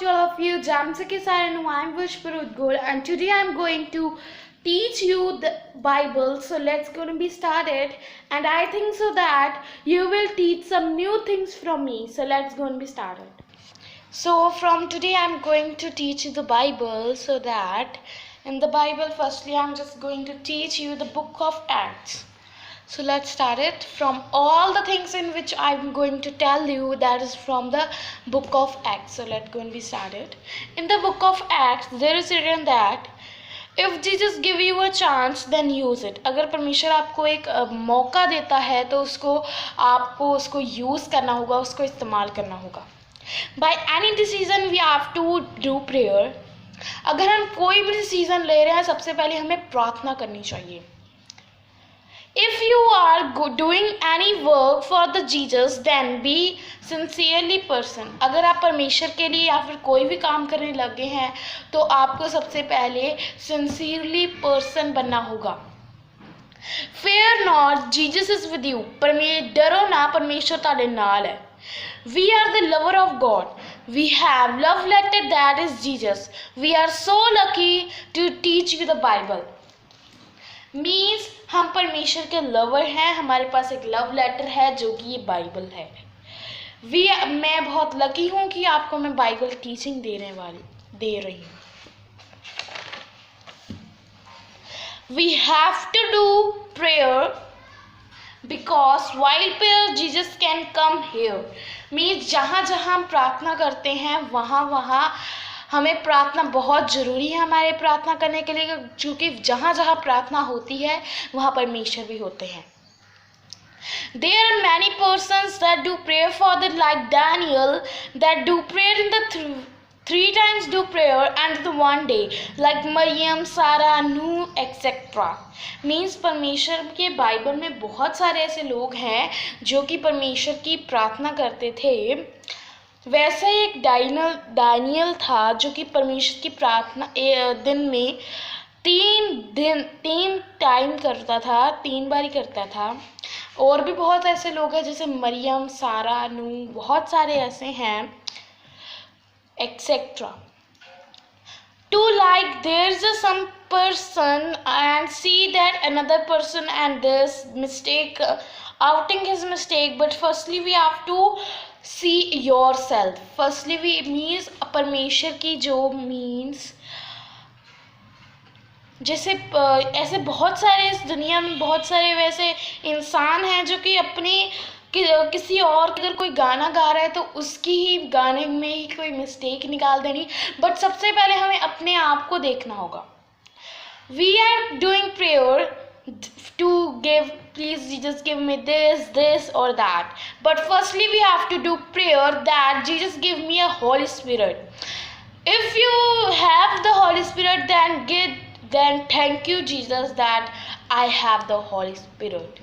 to all of you. Jamsaki Saranu, I'm Vishpur Udgol, and today I'm going to teach you the Bible. So let's go to be started. And I think so that you will teach some new things from me. So let's go and be started. So from today I'm going to teach you the Bible. So that in the Bible, firstly I'm just going to teach you the book of Acts. So let's start it. From all the things in which I'm going to tell you, that is from the book of Acts. So let's go and be started. In the book of Acts, there is written that if Jesus give you a chance, then use it. अगर परमेश्वर आपको एक मौका देता है तो आपको उसको यूज करना होगा, उसको इस्तेमाल करना होगा. By any decision we have to do prayer. अगर हम कोई भी डिसीजन ले रहे हैं, सबसे पहले हमें प्रार्थना करनी चाहिए. If you are doing any work for the Jesus, then be sincerely person. अगर आप परमेश्वर के लिए या फिर कोई भी काम करने लगे हैं तो आपको सबसे पहले sincerely person बनना होगा. Fear not, Jesus is with you. डरो ना, परमेश्वर ताड़े नाल है. We are the lover of God. We have love letter, that is Jesus. We are so lucky to teach you the Bible. Means हम परमेश्वर के लवर हैं, हमारे पास एक लव लेटर है जो कि ये बाइबल है. मैं बहुत लकी हूँ कि आपको मैं बाइबल टीचिंग दे रही हूँ. We have to do prayer because while prayer Jesus can come here. Means जहाँ जहाँ हम प्रार्थना करते हैं वहाँ हमें प्रार्थना बहुत ज़रूरी है हमारे प्रार्थना करने के लिए, क्योंकि जहाँ जहाँ प्रार्थना होती है वहाँ परमेश्वर भी होते हैं. There are many persons that do prayer for the like Daniel that do prayer in the three times do prayer and the one day like Maryam, Sarah, Nuh, etc. Means परमेश्वर के बाइबल में बहुत सारे ऐसे लोग हैं जो कि परमेश्वर की प्रार्थना करते थे. वैसे एक दानियल था जो कि परमेश्वर की प्रार्थना दिन में तीन टाइम करता था, 3 बार ही करता था. और भी बहुत ऐसे लोग हैं जैसे मरियम, सारा, नूह, बहुत सारे ऐसे हैं etcetera. To like there's some person and see that another person and this mistake outing his mistake, but firstly we have to see yourself. Firstly we means परमेश्वर की जो means जैसे ऐसे बहुत सारे इस दुनिया में बहुत सारे वैसे इंसान हैं जो कि अपनी किसी और अगर कोई गाना गा रहा है तो उसकी ही गाने में ही कोई मिस्टेक निकाल देनी. बट सबसे पहले हमें अपने आप को देखना होगा. We are doing prayer to give, please Jesus give me this or that. But firstly we have to do prayer that Jesus give me a Holy Spirit. If you have the Holy Spirit, then thank you Jesus that I have the Holy Spirit.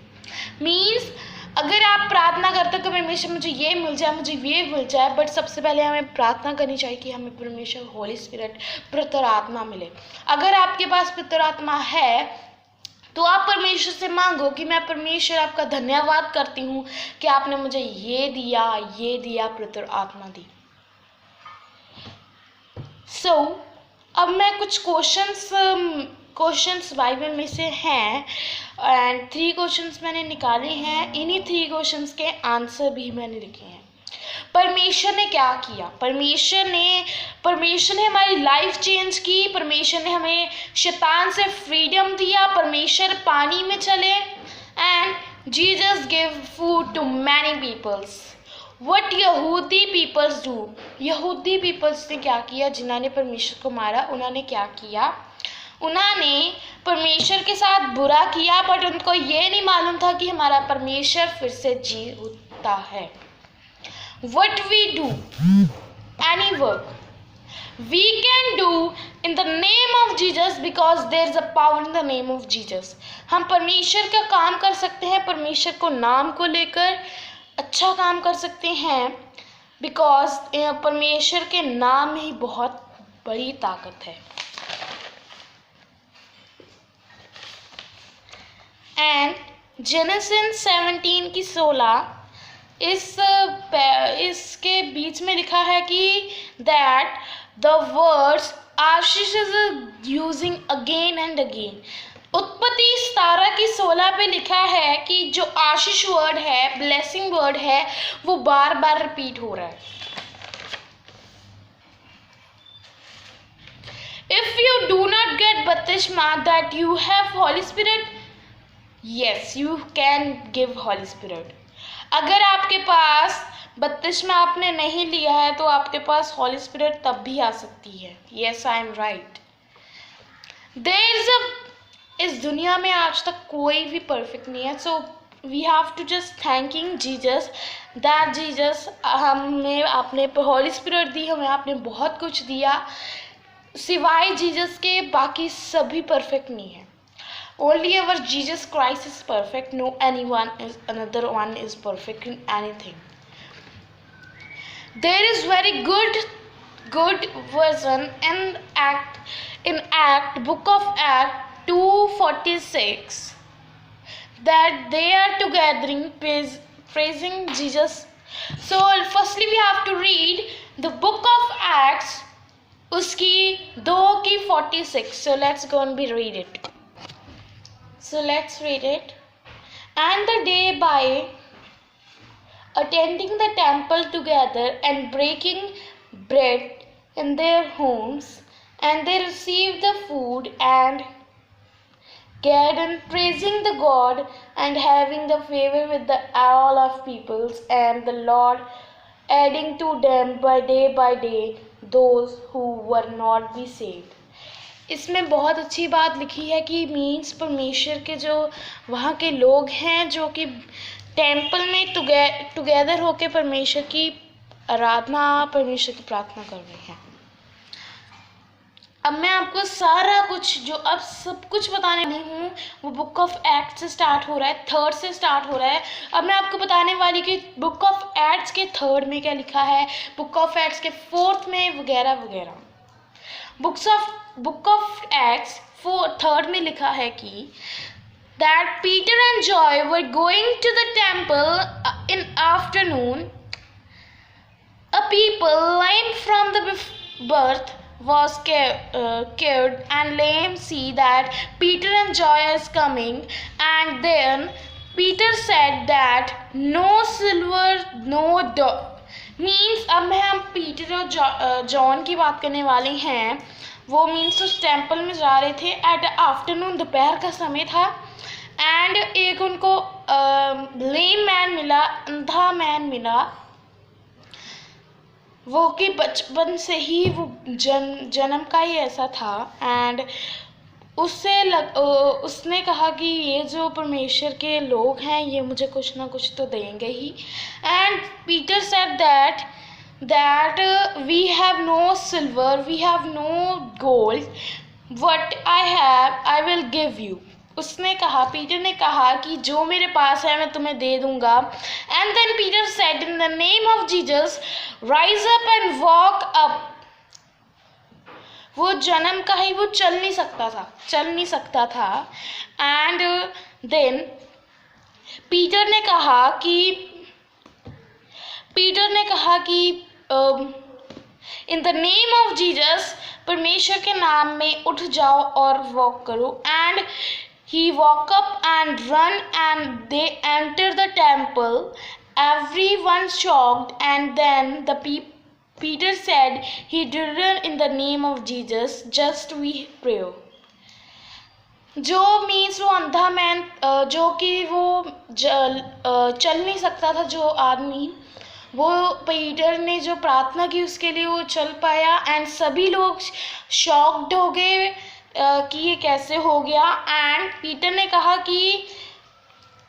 Means अगर आप प्रार्थना करते हो कि परमेश्वर मुझे ये मिल जाए, बट सबसे पहले हमें प्रार्थना करनी चाहिए कि हमें परमेश्वर होली स्पिरिट पवित्र आत्मा मिले. अगर आपके पास पवित्र आत्मा है तो आप परमेश्वर से मांगो कि मैं परमेश्वर आपका धन्यवाद करती हूँ कि आपने मुझे ये दिया पवित्र आत्मा दी. सो अब मैं कुछ क्वेश्चंस बाइबल में से हैं एंड 3 क्वेश्चंस मैंने निकाले हैं. इन्हीं 3 क्वेश्चंस के आंसर भी मैंने लिखे हैं. परमेश्वर ने क्या किया? परमेश्वर ने हमारी लाइफ चेंज की. परमेश्वर ने हमें शैतान से फ्रीडम दिया. परमेश्वर पानी में चले and Jesus give food to many peoples. What यहूदी पीपल्स डू? यहूदी पीपल्स ने क्या किया? जिन्होंने परमेश्वर को मारा, उन्होंने क्या किया? उन्होंने परमेश्वर के साथ बुरा किया, बट उनको ये नहीं मालूम था कि हमारा परमेश्वर फिर से जी उठता है. What we do, any work we can do in the name of Jesus because there is a power in the name of Jesus. हम परमेश्वर का काम कर सकते हैं, परमेश्वर को नाम को लेकर अच्छा काम कर सकते हैं, बिकॉज परमेश्वर के नाम में ही बहुत बड़ी ताकत है. एंड जेनेसिस 17 की 16 इसके बीच में लिखा है कि that the words Ashish is using again and again. उत्पत्ति 17:16 पे लिखा है कि जो आशीष वर्ड है, ब्लेसिंग वर्ड है, वो बार बार रिपीट हो रहा है। If you do not get baptisma that you have Holy Spirit, yes, you can give Holy Spirit. अगर आपके पास बपतिस्मा आपने नहीं लिया है तो आपके पास Holy Spirit तब भी आ सकती है। Yes, I am right. There is a इस दुनिया में आज तक कोई भी परफेक्ट नहीं है, so we have to just thanking Jesus that Jesus हमें आपने Holy Spirit दी, हमें आपने बहुत कुछ दिया। सिवाय जीसस के बाकी सभी परफेक्ट नहीं है। Only our Jesus Christ is perfect. No another one is perfect in anything. There is very good version in book of Act 2:46 that they are together praising Jesus. So firstly we have to read the book of Acts उसकी 2:46. So let's go and read it. So let's read it. And the day by attending the temple together and breaking bread in their homes, and they received the food and gathered praising the God and having the favor with the all of peoples, and the Lord adding to them by day those who were not be saved. इसमें बहुत अच्छी बात लिखी है कि means परमेश्वर के जो वहाँ के लोग हैं जो कि टेम्पल में टुगेदर होके परमेश्वर की आराधना, परमेश्वर की प्रार्थना कर रहे हैं। अब मैं आपको सारा कुछ जो अब सब कुछ बताने वाली हूँ वो बुक ऑफ एक्ट से स्टार्ट हो रहा है, 3rd से स्टार्ट हो रहा है। अब मैं आपको बताने वाली कि बुक ऑफ एक्ट्स के 3rd में क्या लिखा है, बुक ऑफ एक्ट्स के 4th में वगैरह वगैरह। बुक ऑफ एक्ट्स 3rd में लिखा है कि that Peter and John were going to the temple in afternoon. A people lame from the birth was cured, and lame see that Peter and John is coming, and then Peter said that no silver, no means अब हम Peter और John की बात करने वाले हैं। वो means उस टेम्पल में जा रहे थे एट आफ्टरनून, दोपहर का समय था, एंड एक उनको लेम मैन मिला, अंधा मैन मिला, वो कि बचपन से ही वो जन्म का ही ऐसा था। एंड उसने कहा कि ये जो परमेश्वर के लोग हैं ये मुझे कुछ ना कुछ तो देंगे ही। And Peter said that we have no silver, we have no gold, what I have I will give you. उसने कहा, पीटर ने कहा कि जो मेरे पास है मैं तुम्हें दे दूंगा। And then Peter said in the name of Jesus rise up and walk up. वो जन्म का ही वो चल नहीं सकता था। एंड देन पीटर ने कहा कि इन द नेम ऑफ जीसस, परमेश्वर के नाम में उठ जाओ और वॉक करो। And he woke up and run, and they entered the temple, everyone shocked. And then the Peter said he didn't in the name of Jesus, just we pray. जो means वो अंधा मैन जो कि वो चल नहीं सकता था, जो आदमी, वो पीटर ने जो प्रार्थना की उसके लिए वो चल पाया। एंड सभी लोग शॉक्ड हो गए कि ये कैसे हो गया। एंड पीटर ने कहा कि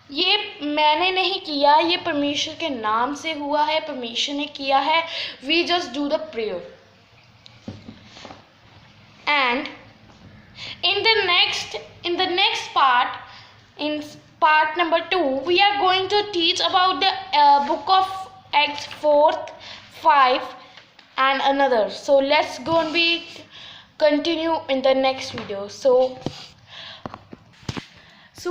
ये मैंने नहीं किया, ये परमेश्वर के नाम से हुआ है, परमेश्वर ने किया है, we just do the prayer. And in the next part, in part number 2, we are going to teach about the book of Acts 4th, 5 and another. So let's go and continue in the next video. So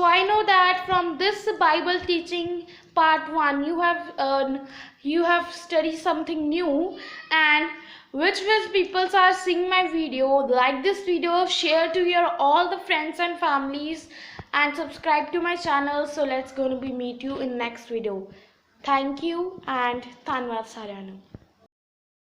I know that from this Bible teaching part 1 you have studied something new, and which people are seeing my video, like this video, share to your all the friends and families, and subscribe to my channel. So let's gonna be meet you in next video. Thank you and Tanwad Saranu.